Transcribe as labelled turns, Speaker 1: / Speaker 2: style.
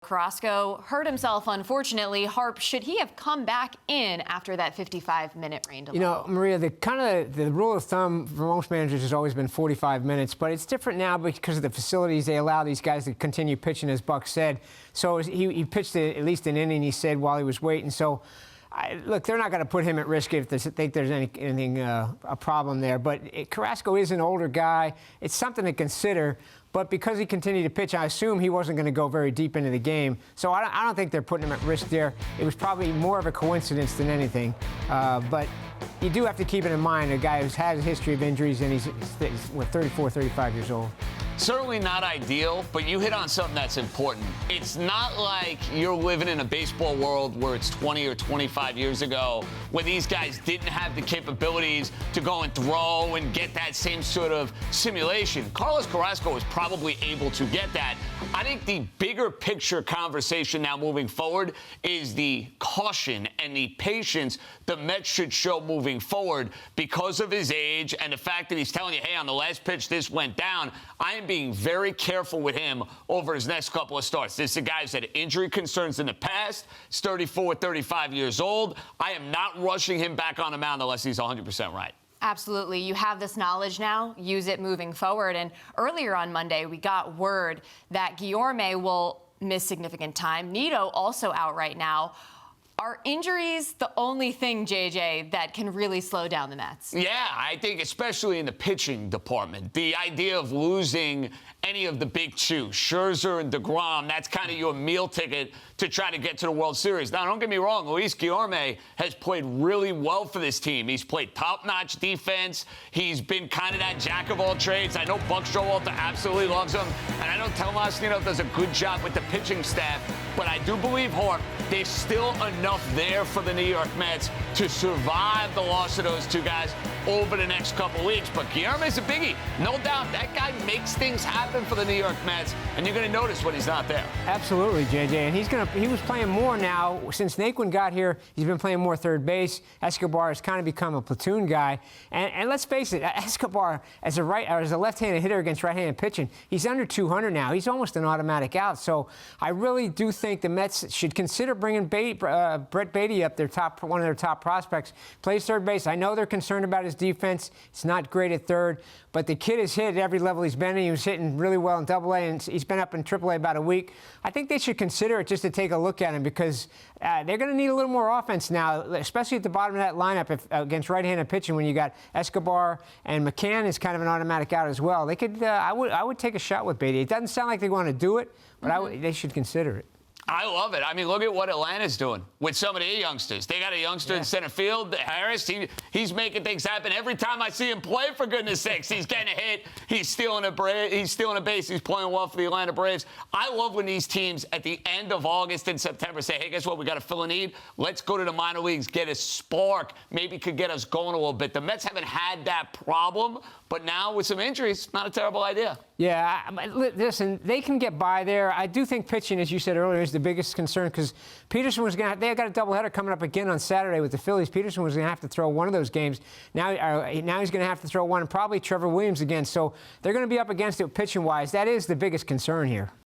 Speaker 1: Carrasco hurt himself, unfortunately. Harp, should he have come back in after that 55-minute rain delay?
Speaker 2: You know, Maria, the rule of thumb for most managers has always been 45 minutes, but it's different now because of the facilities. They allow these guys to continue pitching, as Buck said. So he pitched at least an inning, he said, while he was waiting. So, look, they're not going to put him at risk if they think there's anything a problem there. But Carrasco is an older guy. It's something to consider. But because he continued to pitch, I assume he wasn't going to go very deep into the game. So I don't think they're putting him at risk there. It was probably more of a coincidence than anything. But you do have to keep it in mind, a guy who's had a history of injuries, and he's 34, 35 years old.
Speaker 3: Certainly not ideal, but you hit on something that's important. It's not like you're living in a baseball world where it's 20 or 25 years ago, where these guys didn't have the capabilities to go and throw and get that same sort of simulation. Carlos Carrasco was probably able to get that. I think the bigger picture conversation now moving forward is the caution and the patience the Mets should show moving forward because of his age and the fact that he's telling you, hey, on the last pitch, this went down. I am being very careful with him over his next couple of starts. This is a guy who's had injury concerns in the past. He's 34, 35 years old. I am not rushing him back on the mound unless he's 100% right.
Speaker 1: Absolutely. You have this knowledge now. Use it moving forward. And earlier on Monday, we got word that Guillorme will miss significant time. Nito also out right now. Are injuries the only thing, JJ, that can really slow down the Mets?
Speaker 3: Yeah, I think especially in the pitching department. The idea of losing any of the big two, Scherzer and DeGrom, that's kind of your meal ticket to try to get to the World Series. Now, don't get me wrong, Luis Guillorme has played really well for this team. He's played top-notch defense. He's been kind of that jack of all trades. I know Buck Showalter absolutely loves him, and I know Tomasino does a good job with the pitching staff, but I do believe, Harp, there's still enough there for the New York Mets to survive the loss of those two guys over the next couple weeks. But Guillorme's a biggie. No doubt that guy makes things happen for the New York Mets, and you're going to notice when he's not there.
Speaker 2: Absolutely, JJ. And he was playing more now. Since Naquin got here, he's been playing more third base. Escobar has kind of become a platoon guy. And let's face it, Escobar, as a left-handed hitter against right-handed pitching, he's under 200 now. He's almost an automatic out. So I really do think the Mets should consider bringing Brett Beatty up, one of their top prospects. Plays third base. I know they're concerned about his defense. It's not great at third, but the kid has hit at every level he's been in. He was hitting really well in AA, and he's been up in AAA about a week. I think they should consider it just to take a look at him because they're going to need a little more offense now, especially at the bottom of that lineup against right-handed pitching when you got Escobar and McCann is kind of an automatic out as well. They could. I would take a shot with Beatty. It doesn't sound like they want to do it, but they should consider it.
Speaker 3: I love it. I mean, look at what Atlanta's doing with some of their youngsters. They got a youngster in center field, Harris. He's making things happen. Every time I see him play, for goodness sakes, he's getting a hit. He's stealing a base. He's playing well for the Atlanta Braves. I love when these teams at the end of August and September say, hey, guess what? We got to fill a need. Let's go to the minor leagues, get a spark. Maybe could get us going a little bit. The Mets haven't had that problem, but now with some injuries, not a terrible idea.
Speaker 2: Yeah, listen, they can get by there. I do think pitching, as you said earlier, is the biggest concern because Peterson was going to. They got a doubleheader coming up again on Saturday with the Phillies. Peterson was going to have to throw one of those games. Now he's going to have to throw one, and probably Trevor Williams again. So they're going to be up against it pitching-wise. That is the biggest concern here.